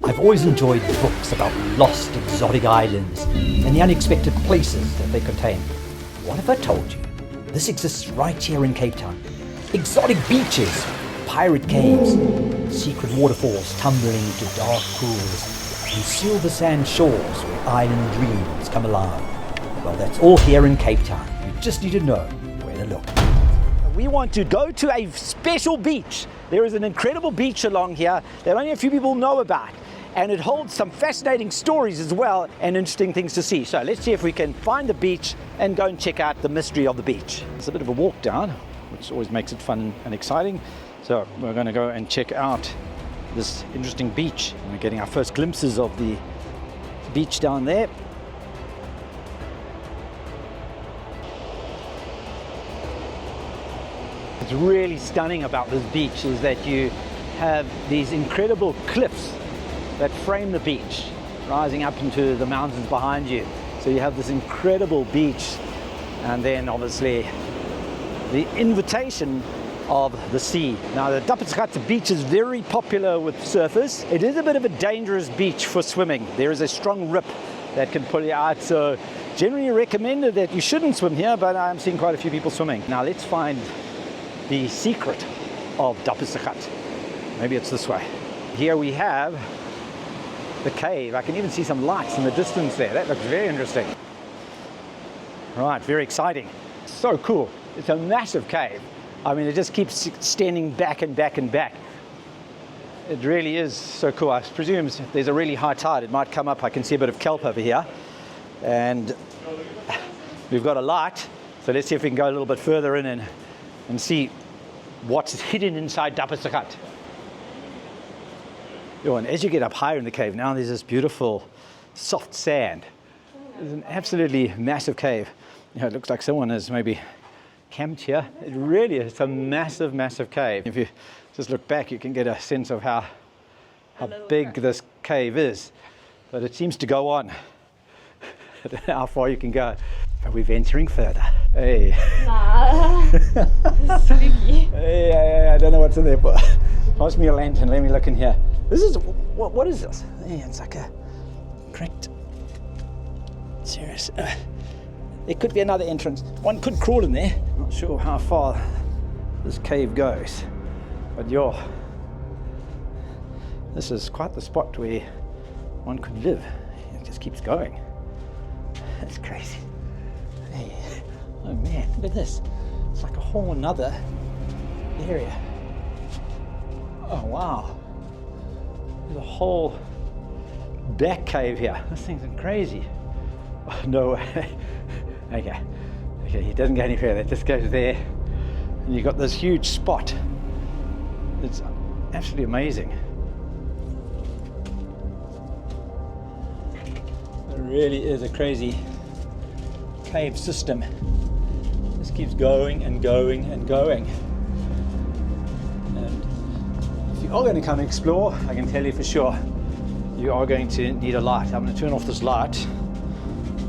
I've always enjoyed books about lost, exotic islands and the unexpected places that they contain. What if I told you this exists right here in Cape Town? Exotic beaches, pirate caves, secret waterfalls tumbling into dark pools, and silver sand shores where island dreams come alive. Well, that's all here in Cape Town. You just need to know where to look. We want to go to a special beach. There is an incredible beach along here that only a few people know about. And it holds some fascinating stories as well and interesting things to see. So let's see if we can find the beach and go and check out the mystery of the beach. It's a bit of a walk down, which always makes it fun and exciting. So we're going to go and check out this interesting beach. And we're getting our first glimpses of the beach down there. What's really stunning about this beach is that you have these incredible cliffs that frame the beach, rising up into the mountains behind you. So you have this incredible beach, and then obviously the invitation of the sea. Now the Dappat beach is very popular with surfers. It is a bit of a dangerous beach for swimming. There is a strong rip that can pull you out, so generally recommended that you shouldn't swim here, but I'm seeing quite a few people swimming. Now let's find the secret of Dappat. Maybe it's this way. Here we have the cave. I can even see some lights in the distance there. That looks very interesting. Right, very exciting. So cool. It's a massive cave. I mean, it just keeps extending back and back and back. It really is so cool. I presume if there's a really high tide, it might come up. I can see a bit of kelp over here. And we've got a light. So let's see if we can go a little bit further in and see what's hidden inside Dappat. And as you get up higher in the cave, now there's this beautiful soft sand. It's an absolutely massive cave. You know, it looks like someone has maybe camped here. It really is a massive, massive cave. If you just look back, you can get a sense of how big this cave is. But it seems to go on. I don't know how far you can go, but we're venturing further. Hey. This is spooky. Hey, I don't know what's in there, but pass me a lantern, let me look in here. This is, what is this? Hey, it's like a cracked, serious. There could be another entrance. One could crawl in there. Not sure how far this cave goes, but this is quite the spot where one could live. It just keeps going. That's crazy. Hey, oh man, look at this. It's like a whole another area. Oh wow. There's a whole back cave here. This thing's crazy. Oh, no way. Okay, it doesn't go any further. It just goes there. And you've got this huge spot. It's absolutely amazing. It really is a crazy cave system. This keeps going and going and going. And if you are going to come explore, I can tell you for sure, you are going to need a light. I'm going to turn off this light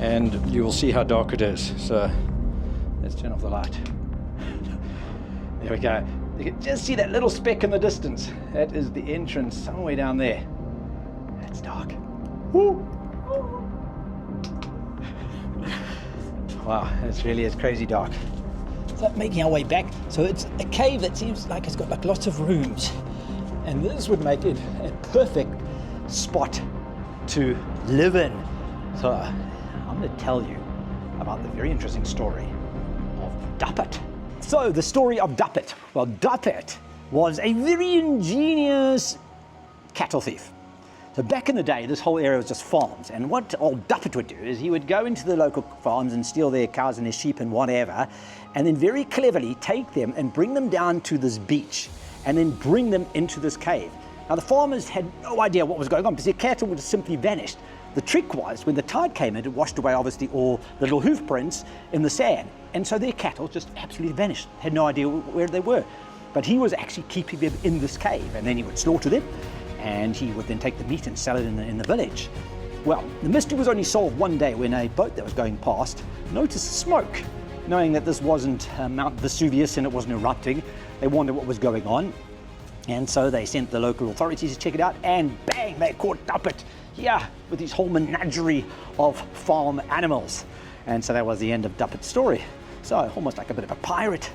and you will see how dark it is. So let's turn off the light. There we go. You can just see that little speck in the distance. That is the entrance somewhere down there. That's dark. Woo. Wow, this really is crazy dark. So making our way back, so it's a cave that seems like it's got like lots of rooms, and this would make it a perfect spot to live in. So I'm going to tell you about the very interesting story of Dappat. So the story of Dappat. Well, Dappat was a very ingenious cattle thief. So back in the day, this whole area was just farms, and what old Dappat would do is he would go into the local farms and steal their cows and their sheep and whatever, and then very cleverly take them and bring them down to this beach, and then bring them into this cave. Now the farmers had no idea what was going on because their cattle would have simply vanished. The trick was, when the tide came in, it washed away obviously all the little hoof prints in the sand, and so their cattle just absolutely vanished, had no idea where they were. But he was actually keeping them in this cave, and then he would slaughter them, and he would then take the meat and sell it in the village. Well, the mystery was only solved one day when a boat that was going past noticed smoke. Knowing that this wasn't Mount Vesuvius and it wasn't erupting, they wondered what was going on. And so they sent the local authorities to check it out, and bang, they caught Dappat here with his whole menagerie of farm animals. And so that was the end of Dappat's story. So almost like a bit of a pirate,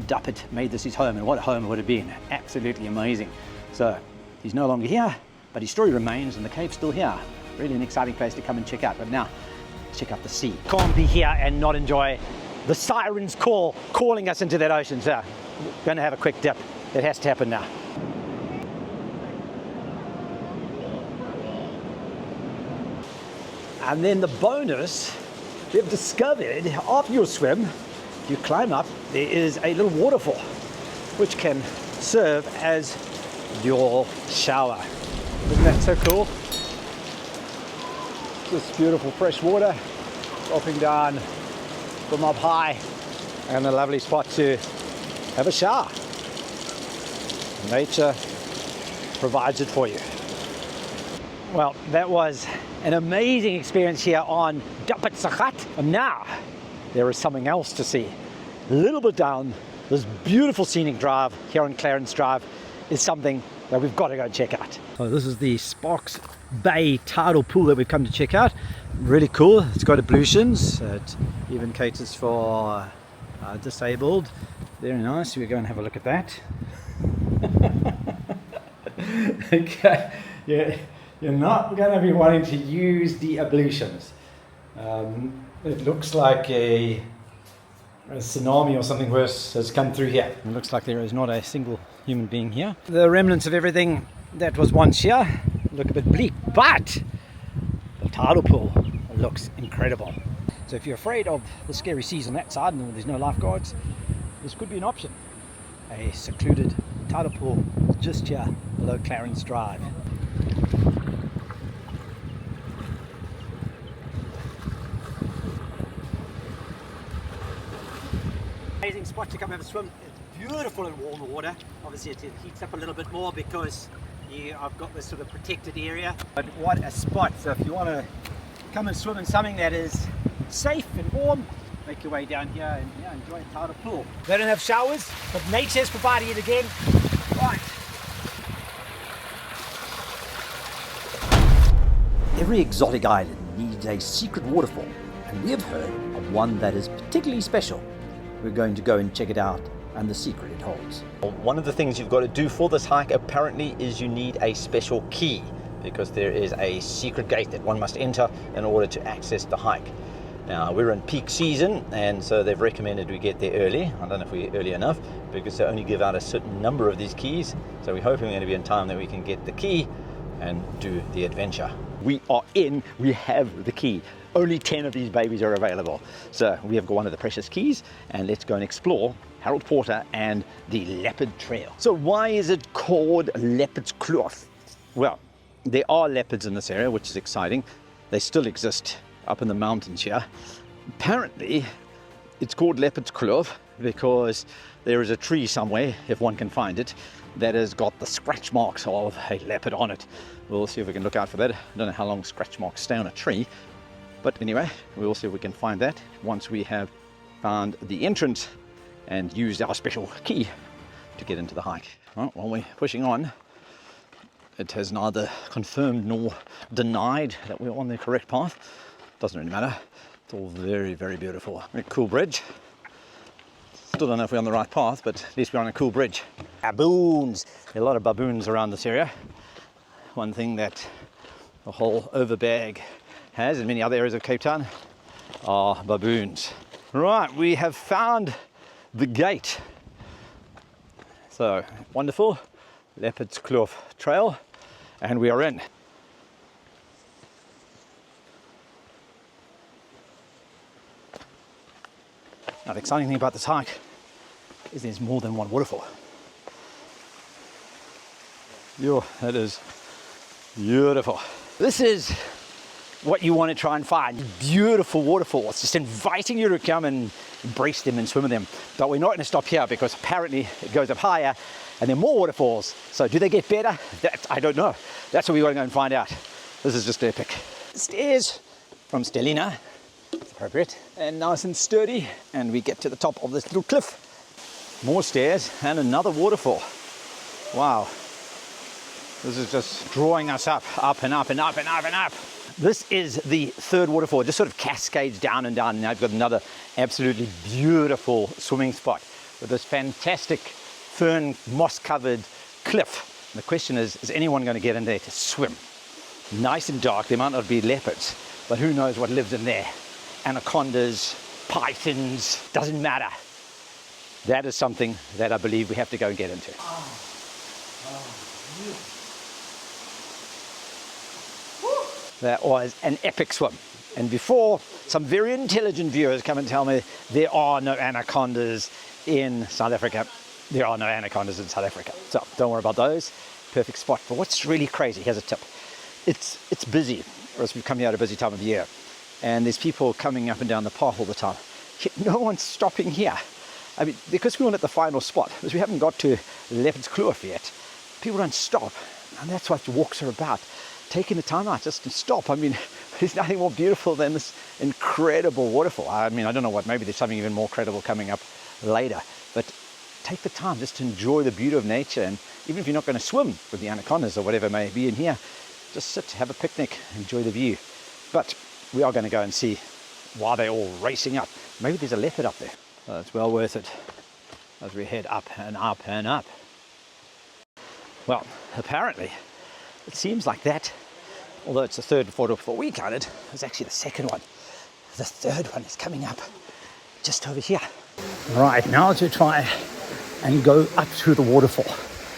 Dappat made this his home, and what a home it would have been. Absolutely amazing. So he's no longer here, but his story remains, and the cave's still here. Really an exciting place to come and check out. But now, check out the sea. Can't be here and not enjoy the siren's call, calling us into that ocean. So we're going to have a quick dip. It has to happen now. And then the bonus, we've discovered after your swim, if you climb up, there is a little waterfall which can serve as your shower. Isn't that so cool? This beautiful fresh water dropping down from up high, and a lovely spot to have a shower. Nature provides it for you. Well, that was an amazing experience here on Dappat. And now there is something else to see. A little bit down this beautiful scenic drive here on Clarence Drive is something that we've got to go check out. So this is the Sparks Bay tidal pool that we've come to check out. Really cool. It's got ablutions. It even caters for disabled. Very nice. We're going to have a look at that. Okay. Yeah. You're not going to be wanting to use the ablutions. It looks like a tsunami or something worse has come through here. It looks like there is not a single human being here. The remnants of everything that was once here look a bit bleak, but the tidal pool looks incredible. So if you're afraid of the scary seas on that side and there's no lifeguards, this could be an option. A secluded tidal pool just here below Clarence Drive. Amazing spot to come have a swim. It's beautiful in warm water. Obviously it heats up a little bit more because I've got this sort of protected area. But what a spot. So if you want to come and swim in something that is safe and warm, make your way down here and enjoy a tidal pool. They don't have showers, but nature's providing it again. Right. Every exotic island needs a secret waterfall, and we have heard of one that is particularly special. We're going to go and check it out and the secret it holds. One of the things you've got to do for this hike apparently is you need a special key, because there is a secret gate that one must enter in order to access the hike. Now we're in peak season, and so they've recommended we get there early. I don't know if we're early enough, because they only give out a certain number of these keys, so we're hoping we're going to be in time that we can get the key and do the adventure. We are in, we have the key. Only 10 of these babies are available. So we have got one of the precious keys, and let's go and explore Harold Porter and the Leopard Trail. So why is it called Leopard's Kloof? Well, there are leopards in this area, which is exciting. They still exist up in the mountains here. Apparently, it's called Leopard's Kloof because there is a tree somewhere, if one can find it, that has got the scratch marks of a leopard on it. We'll see if we can look out for that. I don't know how long scratch marks stay on a tree, but anyway, we'll see if we can find that once we have found the entrance and used our special key to get into the hike. Well, while we're pushing on, it has neither confirmed nor denied that we're on the correct path. Doesn't really matter. It's all very, very beautiful. Very cool bridge. Still don't know if we're on the right path, but at least we're on a cool bridge. Baboons. There are a lot of baboons around this area. One thing that the whole Overberg has, in many other areas of Cape Town, are baboons. Right, we have found the gate. So, wonderful. Leopard's Kloof Trail, and we are in. Now, the exciting thing about this hike is there's more than one waterfall. Yo, that is beautiful. This is what you want to try and find. Beautiful waterfalls, just inviting you to come and embrace them and swim in them. But we're not going to stop here because apparently it goes up higher and there are more waterfalls. So do they get better? I don't know. That's what we want to go and find out. This is just epic. Stairs from Stellina, it's appropriate, and nice and sturdy. And we get to the top of this little cliff. More stairs and another waterfall. Wow. This is just drawing us up and up and up and up and up. This is the third waterfall. It just sort of cascades down and down. Now I've got another absolutely beautiful swimming spot with this fantastic fern moss-covered cliff. And the question is anyone going to get in there to swim? Nice and dark. There might not be leopards, but who knows what lives in there? Anacondas, pythons, doesn't matter. That is something that I believe we have to go and get into. That was an epic swim. And before some very intelligent viewers come and tell me there are no anacondas in South Africa, there are no anacondas in South Africa. So don't worry about those. Perfect spot. But what's really crazy, here's a tip. It's busy, or else we've come here at a busy time of the year. And there's people coming up and down the path all the time. Yet no one's stopping here. I mean, because we're not at the final spot, because we haven't got to Leopard's Kloof yet, people don't stop. And that's what walks are about. Taking the time out just to stop. I mean, there's nothing more beautiful than this incredible waterfall. I mean, I don't know what, maybe there's something even more incredible coming up later. But take the time just to enjoy the beauty of nature. And even if you're not going to swim with the anacondas or whatever may be in here, just sit, have a picnic, enjoy the view. But we are going to go and see why they're all racing up. Maybe there's a leopard up there. So it's well worth it as we head up and up and up. Well, apparently, it seems like that, although it's the third waterfall we counted, it's actually the second one. The third one is coming up just over here. Right, now to try and go up to the waterfall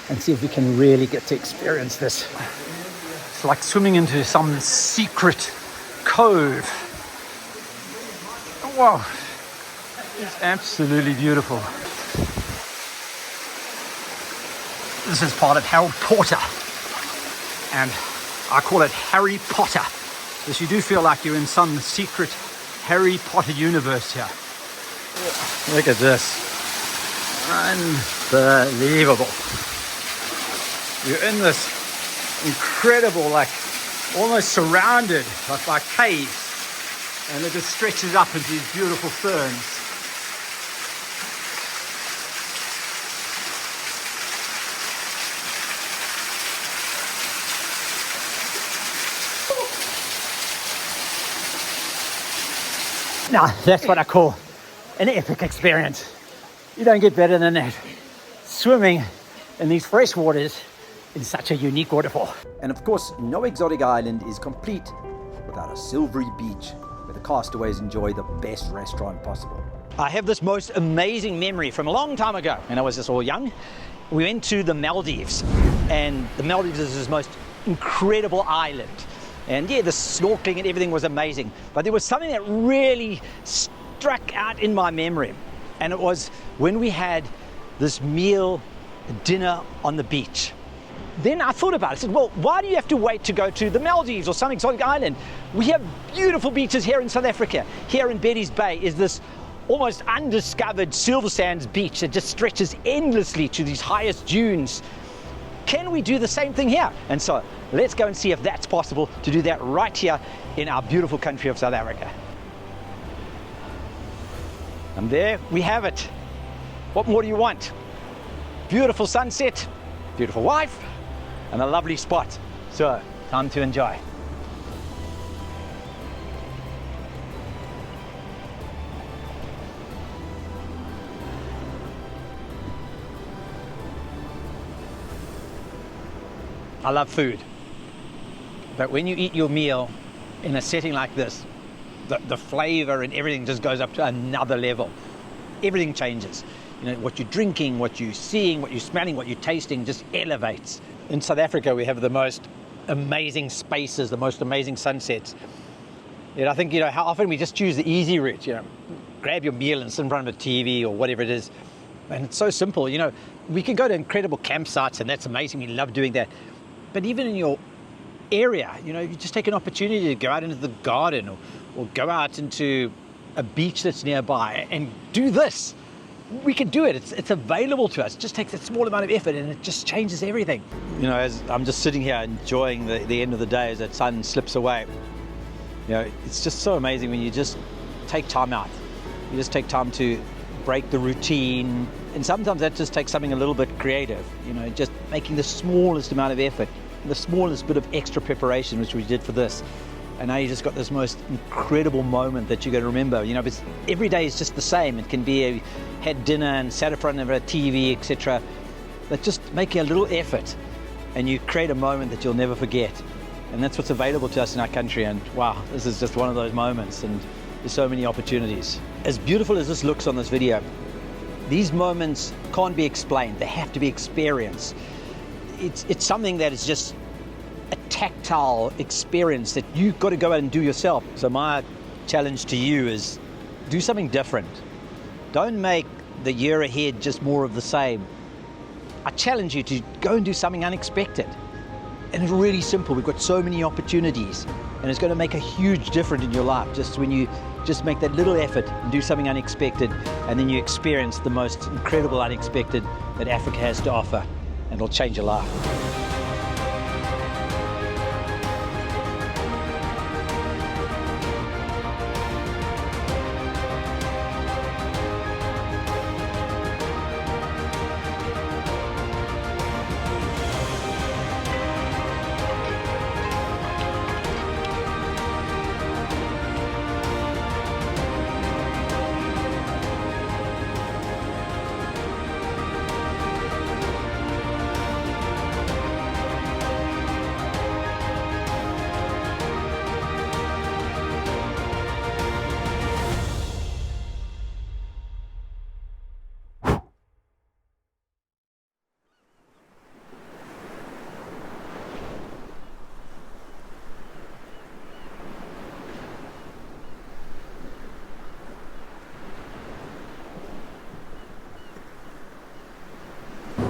and see if we can really get to experience this. It's like swimming into some secret cove. Wow, it's absolutely beautiful. This is part of Harry Potter, and I call it Harry Potter, because you do feel like you're in some secret Harry Potter universe here. Look at this. Unbelievable. You're in this incredible, like almost surrounded by caves, and it just stretches up into these beautiful ferns. Now, that's what I call an epic experience. You don't get better than that. Swimming in these fresh waters in such a unique waterfall. And of course, no exotic island is complete without a silvery beach where the castaways enjoy the best restaurant possible. I have this most amazing memory from a long time ago, when I was just all young. We went to the Maldives, and the Maldives is this most incredible island. And yeah, the snorkeling and everything was amazing. But there was something that really struck out in my memory. And it was when we had this meal, dinner on the beach. Then I thought about it. I said, well, why do you have to wait to go to the Maldives or some exotic island? We have beautiful beaches here in South Africa. Here in Petit Bay is this almost undiscovered silver sands beach that just stretches endlessly to these highest dunes. Can we do the same thing here? And so let's go and see if that's possible to do that right here in our beautiful country of South Africa. And there we have it. What more do you want? Beautiful sunset, beautiful wife, and a lovely spot. So, time to enjoy. I love food, but when you eat your meal in a setting like this, the flavor and everything just goes up to another level. Everything changes. You know, what you're drinking, what you're seeing, what you're smelling, what you're tasting just elevates. In South Africa, we have the most amazing spaces, the most amazing sunsets. Yet I think, you know, how often we just choose the easy route, you know, grab your meal and sit in front of a TV or whatever it is. And it's so simple, you know, we can go to incredible campsites and that's amazing, we love doing that. But even in your area, you know, you just take an opportunity to go out into the garden or go out into a beach that's nearby and do this. We can do it. It's available to us. It just takes a small amount of effort and it just changes everything. You know, as I'm just sitting here enjoying the end of the day as that sun slips away, you know, it's just so amazing when you just take time out. You just take time to break the routine. And sometimes that just takes something a little bit creative, you know, just making the smallest amount of effort, the smallest bit of extra preparation, which we did for this. And now you just got this most incredible moment that you're going to remember. You know, because every day is just the same. It can be had dinner and sat in front of a TV, etc. But just making a little effort and you create a moment that you'll never forget. And that's what's available to us in our country. And wow, this is just one of those moments, and there's so many opportunities. As beautiful as this looks on this video, these moments can't be explained. They have to be experienced. It's something that is just a tactile experience that you've got to go out and do yourself. So my challenge to you is do something different. Don't make the year ahead just more of the same. I challenge you to go and do something unexpected. And it's really simple. We've got so many opportunities, and it's going to make a huge difference in your life just when you just make that little effort and do something unexpected, and then you experience the most incredible unexpected that Africa has to offer, and it'll change your life.